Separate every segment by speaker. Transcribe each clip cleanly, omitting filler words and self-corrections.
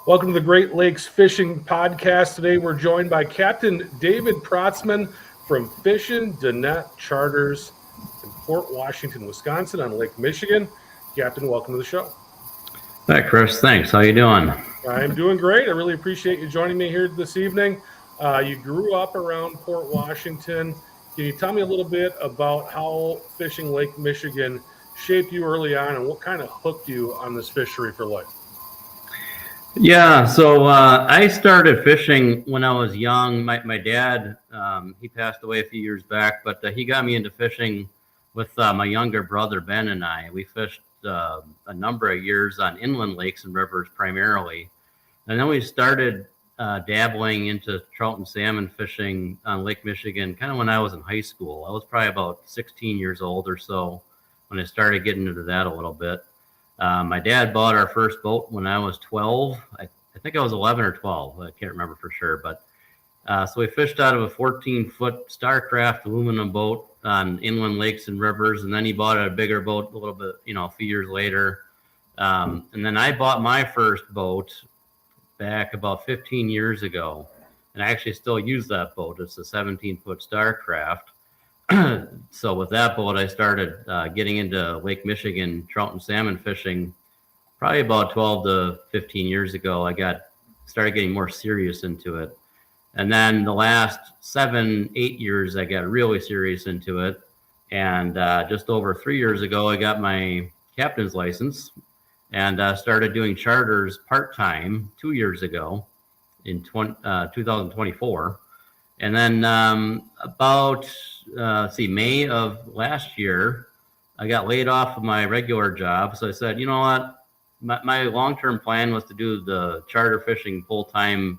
Speaker 1: Welcome to the Great Lakes Fishing Podcast. Today we're joined by Captain David Protzmann from Fishin Charters in Port Washington, Wisconsin on Lake Michigan. Captain, welcome to the show.
Speaker 2: Hi, Chris. Thanks. How you doing?
Speaker 1: I'm doing great. I really appreciate you joining me here this evening. You grew up around Port Washington. Can you tell me a little bit about how fishing Lake Michigan shaped you early on and what kind of hooked you on this fishery for life?
Speaker 2: Yeah, so I started fishing when I was young. My dad, he passed away a few years back, but he got me into fishing with my younger brother, Ben, and I. We fished a number of years on inland lakes and rivers primarily. And then we started dabbling into trout and salmon fishing on Lake Michigan kind of when I was in high school. I was probably about 16 years old or so when I started getting into that a little bit. My dad bought our first boat when I was 12. I think I was 11 or 12. I can't remember for sure. But so we fished out of a 14-foot Starcraft aluminum boat on inland lakes and rivers. And then he bought a bigger boat a little bit, a few years later. And then I bought my first boat back about 15 years ago. And I actually still use that boat. It's a 17-foot Starcraft. So with that boat, I started getting into Lake Michigan trout and salmon fishing probably about 12 to 15 years ago. I started getting more serious into it. And then the last 7-8 years, I got really serious into it. And just over 3 years ago, I got my captain's license and started doing charters part-time 2 years ago in 2024. And then about May of last year, I got laid off of my regular job. So I said, you know what? My long-term plan was to do the charter fishing full-time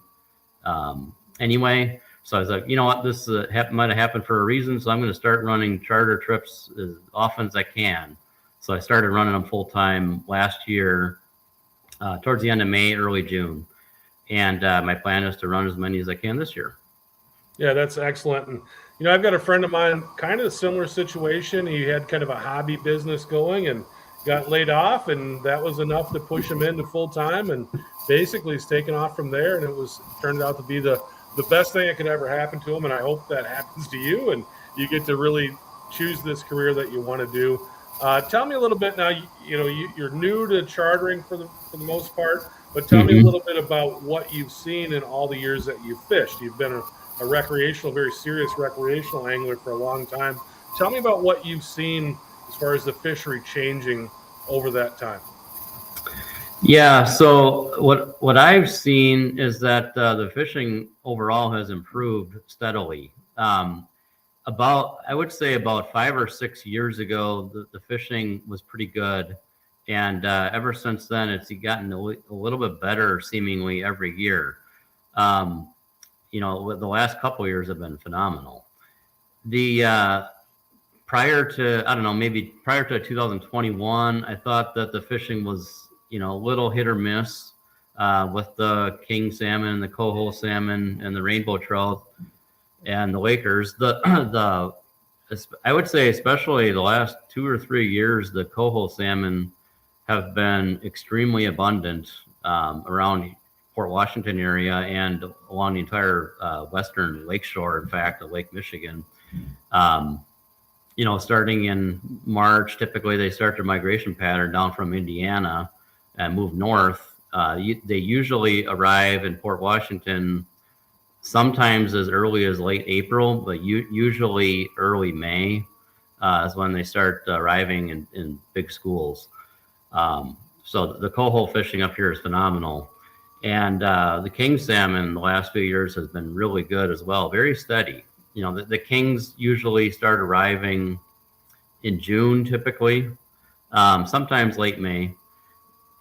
Speaker 2: anyway. So I was like, you know what? This might have happened for a reason. So I'm going to start running charter trips as often as I can. So I started running them full-time last year, towards the end of May, early June. And my plan is to run as many as I can this year.
Speaker 1: Yeah, that's excellent. And, I've got a friend of mine, kind of a similar situation. He had kind of a hobby business going and got laid off, and that was enough to push him into full time. And basically he's taken off from there. And it turned out to be the best thing that could ever happen to him. And I hope that happens to you and you get to really choose this career that you want to do. Tell me a little bit now, you're new to chartering for the most part, but tell me a little bit about what you've seen in all the years that you've fished. You've been a recreational, very serious recreational angler for a long time. Tell me about what you've seen as far as the fishery changing over that time.
Speaker 2: Yeah, so what I've seen is that the fishing overall has improved steadily. I would say about 5 or 6 years ago, the fishing was pretty good. And ever since then, it's gotten a little bit better seemingly every year. The last couple of years have been phenomenal. Prior to 2021, I thought that the fishing was, a little hit or miss with the king salmon, the coho salmon, and the rainbow trout and the Lakers. I would say especially the last 2 or 3 years, the coho salmon have been extremely abundant around Port Washington area and along the entire western lakeshore, in fact, of Lake Michigan. Starting in March, typically they start their migration pattern down from Indiana and move north. They usually arrive in Port Washington sometimes as early as late April, but usually early May is when they start arriving in big schools. So the coho fishing up here is phenomenal. And the king salmon the last few years has been really good as well, very steady. The kings usually start arriving in June typically, sometimes late May.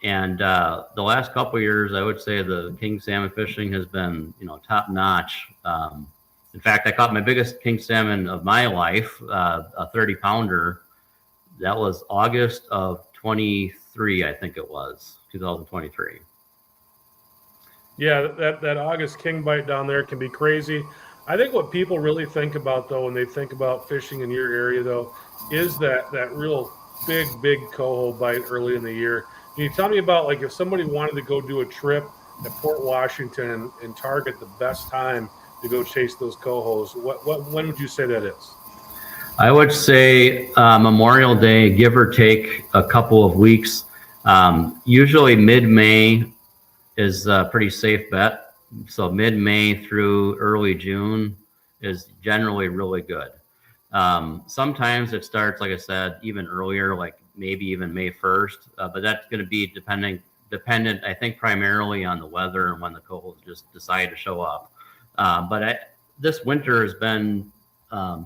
Speaker 2: And the last couple of years, I would say the king salmon fishing has been, top notch. In fact, I caught my biggest king salmon of my life, a 30-pounder. That was August of 23, I think it was, 2023.
Speaker 1: Yeah, that August king bite down there can be crazy. I think what people really think about, though, when they think about fishing in your area, though, is that real big coho bite early in the year. Can you tell me about, like, if somebody wanted to go do a trip at Port Washington and target the best time to go chase those cohos, when would you say that is?
Speaker 2: I would say Memorial Day, give or take a couple of weeks. Usually mid-May is a pretty safe bet. So mid-May through early June is generally really good. Sometimes it starts, like I said, even earlier, like maybe even May 1st, but that's going to be dependent, I think, primarily on the weather and when the cohos just decide to show up. This winter has been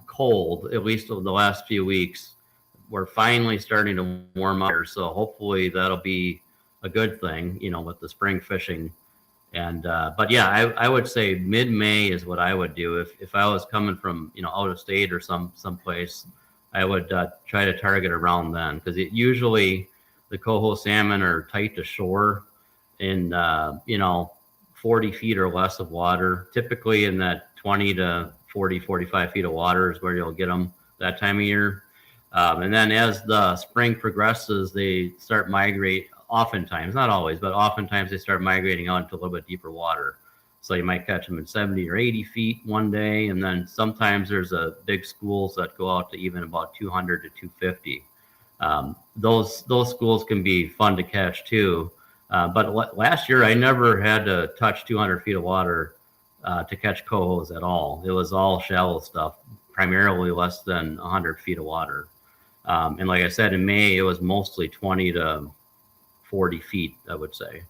Speaker 2: cold, at least over the last few weeks. We're finally starting to warm up, so hopefully that'll be a good thing, with the spring fishing. And but yeah, I would say mid-May is what I would do if I was coming from out of state or someplace. I would try to target around then, because usually the coho salmon are tight to shore in 40 feet or less of water. Typically in that 20 to 40, 45 feet of water is where you'll get them that time of year. And then as the spring progresses, they start migrate. Oftentimes, not always, but oftentimes they start migrating out into a little bit deeper water. So you might catch them in 70 or 80 feet one day. And then sometimes there's big schools that go out to even about 200 to 250. Those schools can be fun to catch too. But last year I never had to touch 200 feet of water to catch cohos at all. It was all shallow stuff, primarily less than 100 feet of water. And like I said, in May, it was mostly 20 to 40 feet, I would say.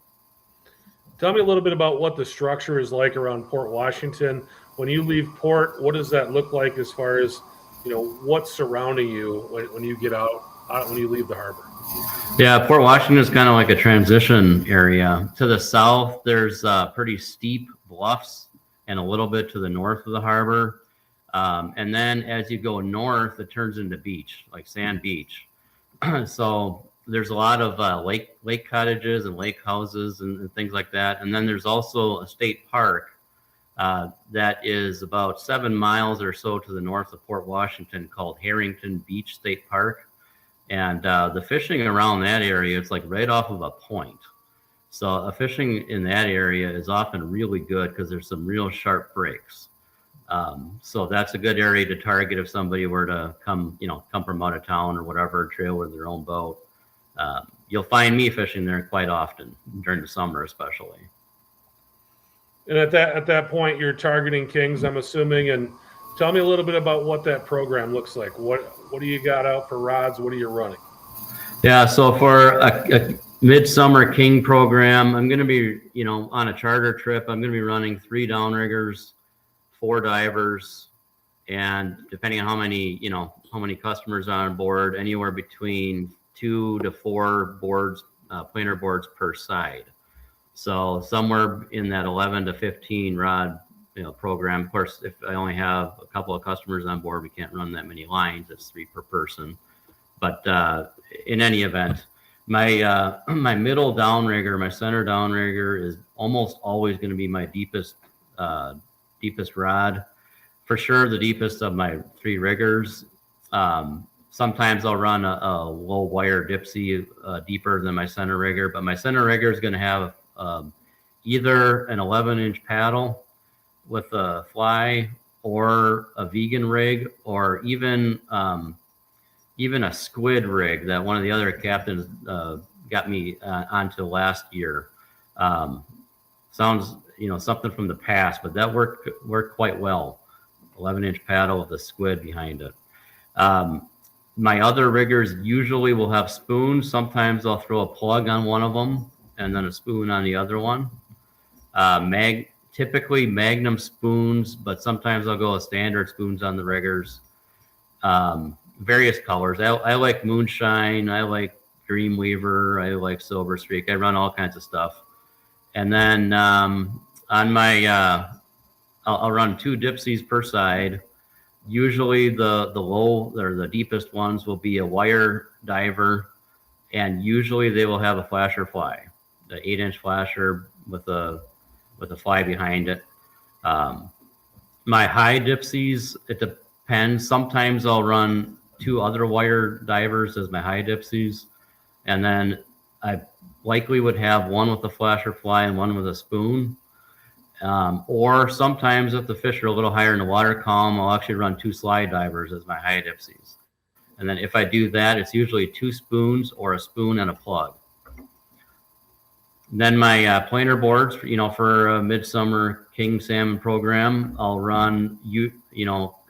Speaker 1: Tell me a little bit about what the structure is like around Port Washington. When you leave port, what does that look like as far as, what's surrounding you when you get out when you leave the harbor?
Speaker 2: Yeah, Port Washington is kind of like a transition area. To the south, there's pretty steep bluffs, and a little bit to the north of the harbor. And then as you go north, it turns into beach, like sand beach. So there's a lot of lake cottages and lake houses and things like that. And then there's also a state park that is about 7 miles or so to the north of Port Washington, called Harrington Beach State Park. And the fishing around that area, it's like right off of a point. So fishing in that area is often really good because there's some real sharp breaks. So that's a good area to target if somebody were to come from out of town or whatever, trail with their own boat. You'll find me fishing there quite often during the summer, especially.
Speaker 1: And at that point, you're targeting kings, I'm assuming. And tell me a little bit about what that program looks like. What do you got out for rods? What are you running?
Speaker 2: Yeah, so for a midsummer king program, I'm going to be, on a charter trip. I'm going to be running 3 downriggers, 4 divers, and depending on how many customers are on board, anywhere between 2 to 4 boards, planer boards per side. So somewhere in that 11 to 15 rod program. Of course, if I only have a couple of customers on board, we can't run that many lines. It's 3 per person. But in any event, my middle downrigger, my center downrigger, is almost always going to be my deepest rod. For sure, the deepest of my 3 riggers. Sometimes I'll run a low wire dipsy deeper than my center rigger, but my center rigger is going to have either an 11-inch paddle with a fly, or a vegan rig, or even a squid rig that one of the other captains got me onto last year. Sounds something from the past, but that worked quite well. 11-inch paddle with a squid behind it. My other riggers usually will have spoons. Sometimes I'll throw a plug on one of them and then a spoon on the other one. Typically Magnum spoons, but sometimes I'll go with standard spoons on the riggers. Various colors. I like moonshine. I like Dreamweaver. I like Silver Streak. I run all kinds of stuff. And then on my, I'll run 2 dipsies per side. Usually the low or the deepest ones will be a wire diver, and usually they will have a flasher fly, the 8-inch flasher with a fly behind it. My high dipsies, it depends. Sometimes I'll run 2 other wire divers as my high dipsies, and then likely would have one with a flasher fly and one with a spoon. Or sometimes if the fish are a little higher in the water column, I'll actually run 2 slide divers as my high dipsies. And then if I do that, it's usually 2 spoons or a spoon and a plug. Then my planer boards, for a midsummer king salmon program, I'll run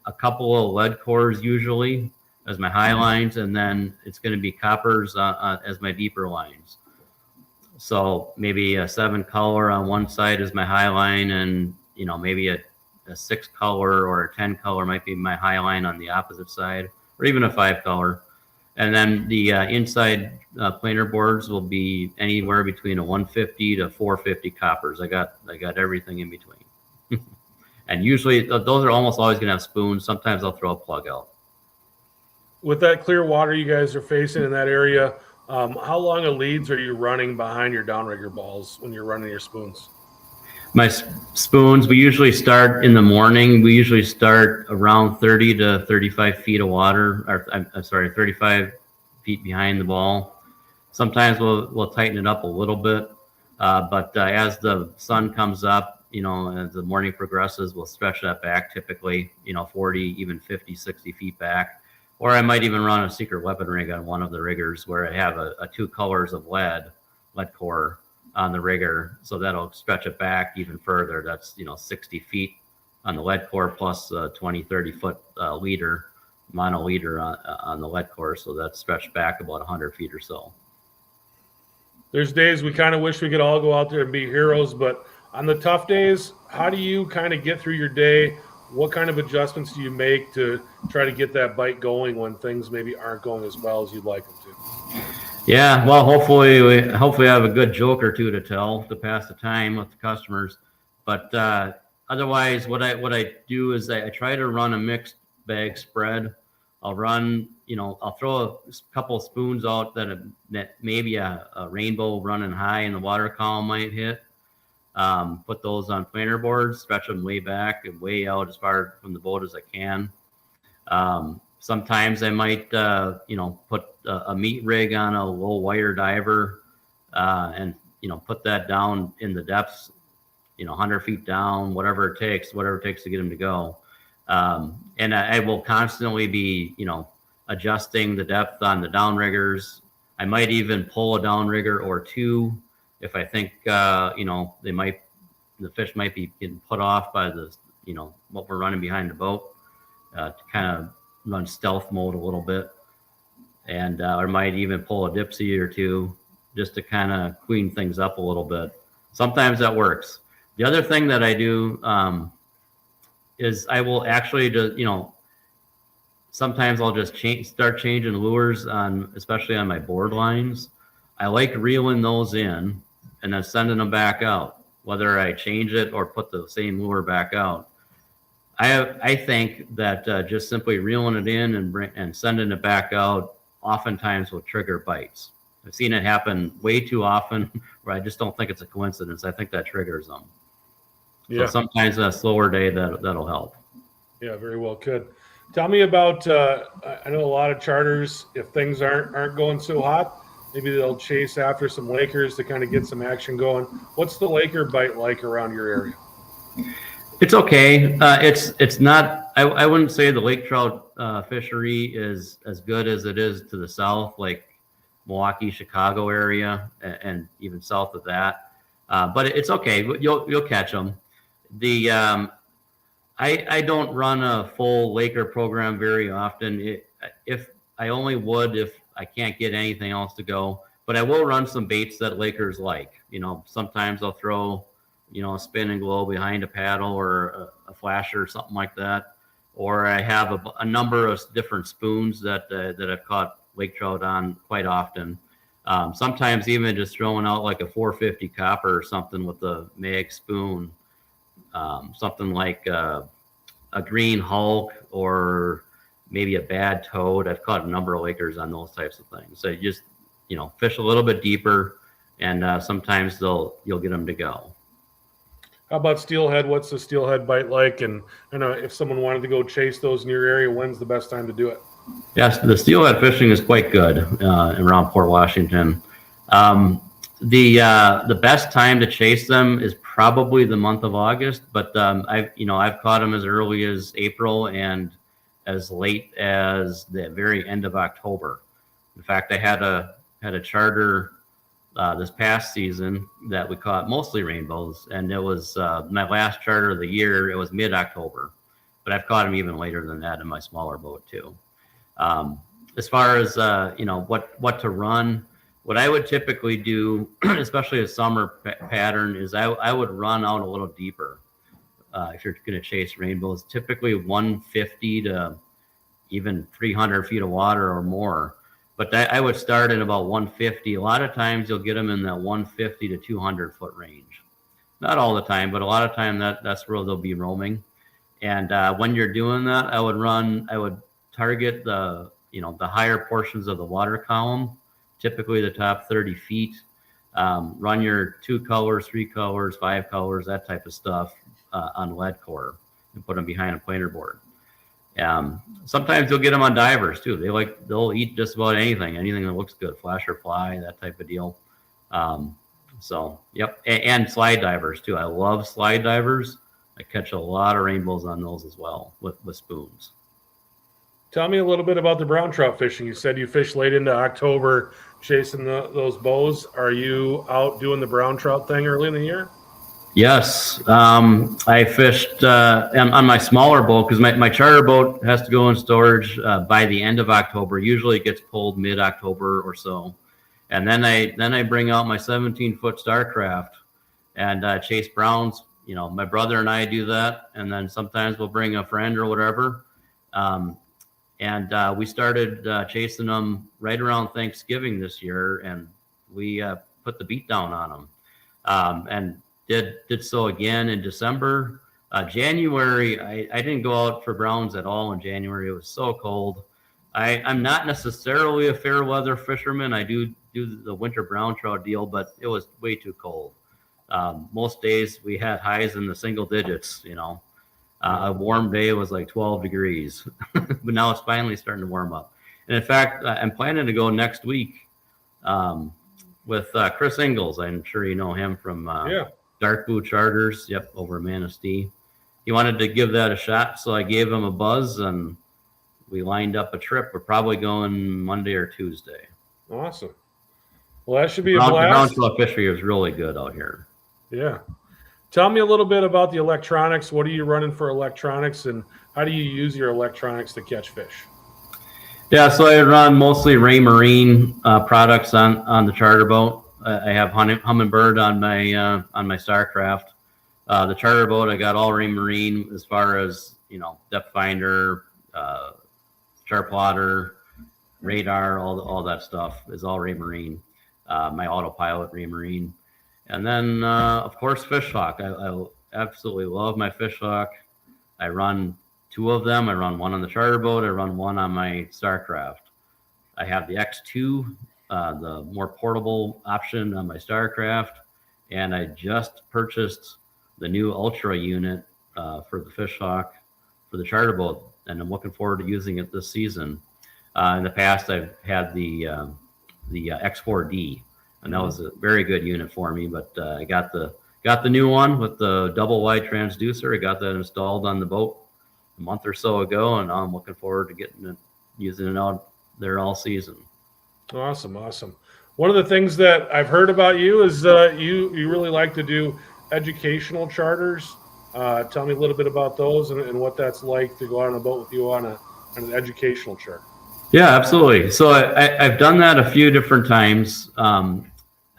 Speaker 2: a couple of lead cores usually as my high lines, and then it's going to be coppers as my deeper lines. So maybe a 7 color on one side is my high line, and maybe a 6 color or a 10 color might be my high line on the opposite side, or even a 5 color. And then the inside planer boards will be anywhere between a 150 to 450 coppers. I got everything in between. And usually those are almost always going to have spoons. Sometimes I'll throw a plug out.
Speaker 1: With that clear water you guys are facing in that area, how long of leads are you running behind your downrigger balls when you're running your spoons?
Speaker 2: My spoons, we usually start in the morning. We usually start around 30 to 35 feet of water, or I'm sorry, 35 feet behind the ball. Sometimes we'll tighten it up a little bit, but as the sun comes up, as the morning progresses, we'll stretch that back typically, 40, even 50, 60 feet back. Or I might even run a secret weapon rig on one of the riggers where I have a 2 colors of lead core on the rigger, so that'll stretch it back even further. That's 60 feet on the lead core plus 20-30 foot leader, mono leader on the lead core, so that's stretched back about 100 feet or so.
Speaker 1: There's days we kind of wish we could all go out there and be heroes, but on the tough days, how do you kind of get through your day? What kind of adjustments do you make to try to get that bite going when things maybe aren't going as well as you'd like them to?
Speaker 2: Yeah, well, hopefully I have a good joke or two to tell to pass the time with the customers. But otherwise, what I do is I try to run a mixed bag spread. I'll run, I'll throw a couple of spoons out that maybe a rainbow running high in the water column might hit. Put those on planer boards, stretch them way back and way out as far from the boat as I can. Sometimes I might, put a meat rig on a low wire diver and, put that down in the depths, 100 feet down, whatever it takes to get them to go. And I will constantly be, adjusting the depth on the downriggers. I might even pull a downrigger or 2 if I think, the fish might be getting put off by the, what we're running behind the boat to kind of run stealth mode a little bit. And I might even pull a dipsy or 2 just to kind of clean things up a little bit. Sometimes that works. The other thing that I do is I will actually just, sometimes I'll just start changing lures especially on my board lines. I like reeling those in and then sending them back out, whether I change it or put the same lure back out. I think that just simply reeling it in and sending it back out oftentimes will trigger bites. I've seen it happen way too often where I just don't think it's a coincidence. I think that triggers them. Yeah. So sometimes a slower day that'll help.
Speaker 1: Yeah, very well could. Tell me about, I know a lot of charters, if things aren't going so hot, maybe they'll chase after some Lakers to kind of get some action going. What's the Laker bite like around your area?
Speaker 2: It's okay. It's not, I wouldn't say the lake trout fishery is as good as it is to the south, like Milwaukee, Chicago area, and even south of that. But it's okay. You'll catch them. I don't run a full Laker program very often. If I only would if I can't get anything else to go, but I will run some baits that Lakers like. Sometimes I'll throw, a spin and glow behind a paddle or a flasher or something like that. Or I have a number of different spoons that I've caught lake trout on quite often. Sometimes even just throwing out like a 450 copper or something with a mag spoon. Something like a green Hulk or maybe a bad toad. I've caught a number of Lakers on those types of things. So you just, fish a little bit deeper, and sometimes you'll get them to go.
Speaker 1: How about steelhead? What's the steelhead bite like? And if someone wanted to go chase those in your area, when's the best time to do it? Yes,
Speaker 2: the steelhead fishing is quite good around Port Washington. The best time to chase them is probably the month of August, but I've caught them as early as April and as late as the very end of October. In fact, I had a charter this past season that we caught mostly rainbows, and it was my last charter of the year. It was mid-October, but I've caught them even later than that in my smaller boat too. As far as what to run, what I would typically do, especially a summer pattern, is I would run out a little deeper. If you're going to chase rainbows, typically 150 to even 300 feet of water or more. But I would start in about 150. A lot of times you'll get them in that 150 to 200 foot range. Not all the time, but a lot of time that's where they'll be roaming. And when you're doing that, I would target the higher portions of the water column, typically the top 30 feet. Run your 2 colors, 3 colors, 5 colors, that type of stuff on leadcore and put them behind a planer board. Sometimes you'll get them on divers too. They'll eat just about anything that looks good, flash or fly, that type of deal. So yep, and slide divers too. I love slide divers. I catch a lot of rainbows on those as well with spoons.
Speaker 1: Tell me a little bit about the brown trout fishing. You said you fish late into October chasing those bows. Are you out doing the brown trout thing early in the year?
Speaker 2: Yes. I fished on my smaller boat because my charter boat has to go in storage by the end of October. Usually it gets pulled mid-October or so. And then I bring out my 17-foot Starcraft and chase browns. My brother and I do that. And then sometimes we'll bring a friend or whatever. And we started chasing them right around Thanksgiving this year, and we put the beat down on them, and did so again in December. January, I didn't go out for browns at all in January. It was so cold. I'm not necessarily a fair weather fisherman. I do the winter brown trout deal, but it was way too cold. Most days we had highs in the single digits, A warm day was like 12 degrees, but now it's finally starting to warm up. And in fact, I'm planning to go next week with Chris Ingalls. I'm sure you know him from Dark Blue Charters. Yep, over Manistee. He wanted to give that a shot, so I gave him a buzz, and we lined up a trip. We're probably going Monday or Tuesday.
Speaker 1: Awesome. Well, that should be a blast.
Speaker 2: The brown trout fishery is really good out here.
Speaker 1: Yeah. Tell me a little bit about the electronics. What are you running for electronics, and how do you use your electronics to catch fish?
Speaker 2: Yeah, so I run mostly Ray Marine products on the charter boat. I have Humminbird on my Starcraft. The charter boat, I got all Ray Marine as far as depth finder, chart plotter, radar, all that stuff is all Ray Marine. My autopilot Ray Marine. And then, of course, fish hawk. I absolutely love my fish hawk. I run 2 of them. I run one on the charter boat. I run one on my Starcraft. I have the X2, the more portable option on my Starcraft. And I just purchased the new Ultra unit for the fish hawk for the charter boat. And I'm looking forward to using it this season. In the past, I've had the X4D. And that was a very good unit for me, but I got the new one with the double wide transducer. I got that installed on the boat a month or so ago, and I'm looking forward to using it out there all season.
Speaker 1: Awesome. One of the things that I've heard about you is you really like to do educational charters. Tell me a little bit about those and what that's like to go out on a boat with you on an educational charter.
Speaker 2: Yeah, absolutely. So I've done that a few different times.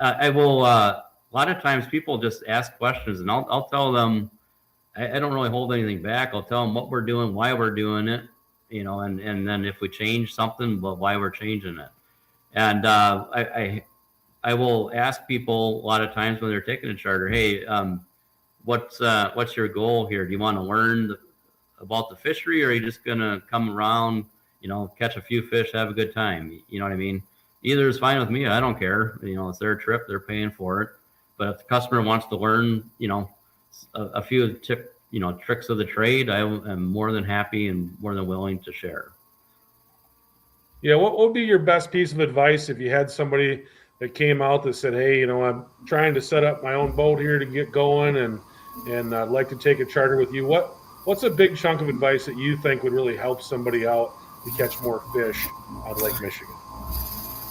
Speaker 2: I will. A lot of times people just ask questions, and I'll tell them. I don't really hold anything back. I'll tell them what we're doing, why we're doing it, and then if we change something, but why we're changing it. And I will ask people a lot of times when they're taking a charter, hey, what's your goal here? Do you want to learn about the fishery, or are you just gonna come around, catch a few fish, have a good time? You know what I mean? Either is fine with me. I don't care. It's their trip. They're paying for it. But if the customer wants to learn, a few tricks of the trade, I am more than happy and more than willing to share.
Speaker 1: Yeah. What would be your best piece of advice if you had somebody that came out that said, hey, I'm trying to set up my own boat here to get going, and I'd like to take a charter with you. What's a big chunk of advice that you think would really help somebody out to catch more fish out of Lake Michigan?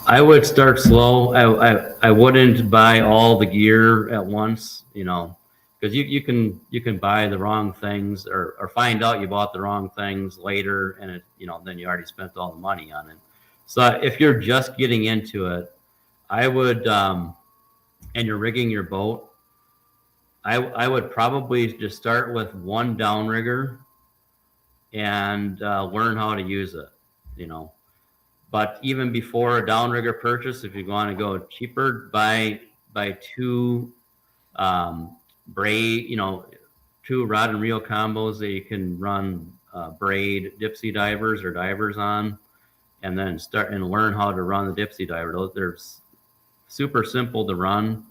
Speaker 2: I would start slow. I wouldn't buy all the gear at once, because you can buy the wrong things or find out you bought the wrong things later, and then you already spent all the money on it. So if you're just getting into it, I would, and you're rigging your boat, I would probably just start with one downrigger and learn how to use it, But even before a downrigger purchase, if you want to go cheaper, buy two braid, two rod and reel combos that you can run braid dipsy divers or divers on, and then start and learn how to run the dipsy diver. They're super simple to run,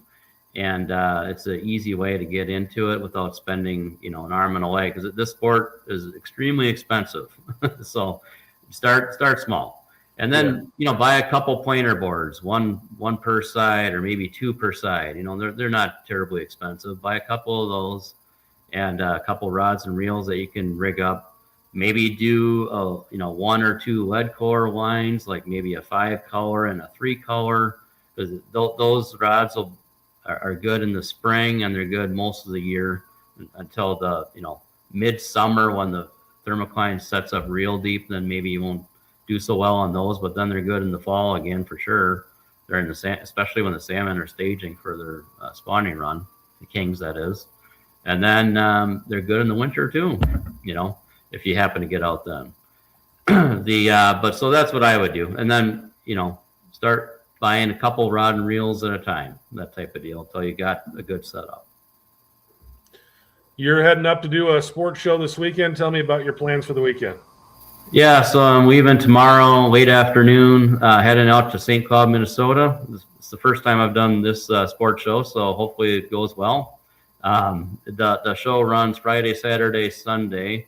Speaker 2: and it's an easy way to get into it without spending an arm and a leg, because this sport is extremely expensive. So start small. And then, buy a couple planer boards, one per side or maybe two per side. They're not terribly expensive. Buy a couple of those and a couple rods and reels that you can rig up. Maybe do, one or two leadcore lines, like maybe a 5-color and a 3-color, because those rods are good in the spring, and they're good most of the year until the, midsummer when the thermocline sets up real deep. Then maybe you won't do so well on those, but then they're good in the fall again for sure. They're in the especially when the salmon are staging for their spawning run, the kings that is, and then they're good in the winter too. If you happen to get out then. But so that's what I would do, and then start buying a couple rod and reels at a time, that type of deal, until you got a good setup.
Speaker 1: You're heading up to do a sports show this weekend. Tell me about your plans for the weekend.
Speaker 2: Yeah, so I'm leaving tomorrow, late afternoon, heading out to St. Cloud, Minnesota. It's the first time I've done this sports show, so hopefully it goes well. The show runs Friday, Saturday, Sunday,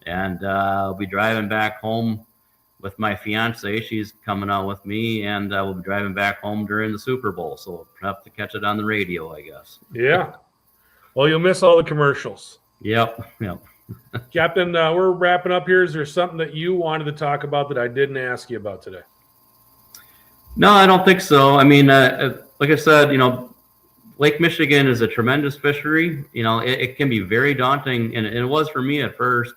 Speaker 2: and I'll be driving back home with my fiance. She's coming out with me, and we'll be driving back home during the Super Bowl, so we'll have to catch it on the radio, I guess.
Speaker 1: Yeah. Well, you'll miss all the commercials.
Speaker 2: Yep.
Speaker 1: Captain, we're wrapping up here. Is there something that you wanted to talk about that I didn't ask you about today?
Speaker 2: No, I don't think so. I mean, like I said, Lake Michigan is a tremendous fishery. It can be very daunting, and it was for me at first,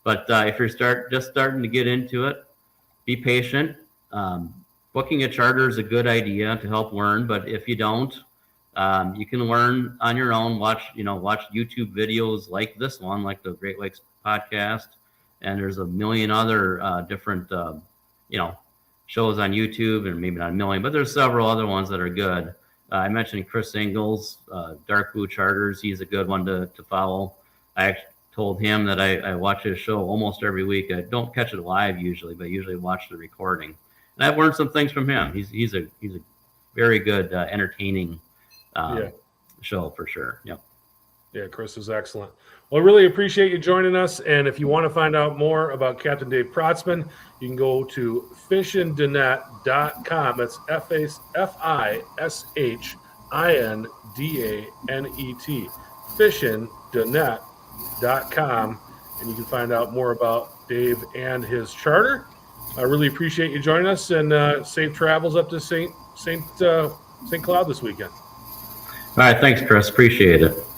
Speaker 2: but if you're just starting to get into it, be patient. Booking a charter is a good idea to help learn, but if you don't, you can learn on your own. Watch YouTube videos like this one, like the Great Lakes podcast, and there's a million other different shows on YouTube, and maybe not a million, but there's several other ones that are good. I mentioned Chris Ingles, Dark Blue Charters. He's a good one to follow. I actually told him that I watch his show almost every week. I don't catch it live usually, but usually watch the recording, and I've learned some things from him. He's a very good, entertaining show for sure. Yep.
Speaker 1: Yeah, Chris is excellent. Well, I really appreciate you joining us. And if you want to find out more about Captain Dave Protzmann, you can go to fishindanet.com. That's FISHINDANET. Fishindanet.com. And you can find out more about Dave and his charter. I really appreciate you joining us, and safe travels up to St. Cloud this weekend.
Speaker 2: All right. Thanks, Chris. Appreciate it.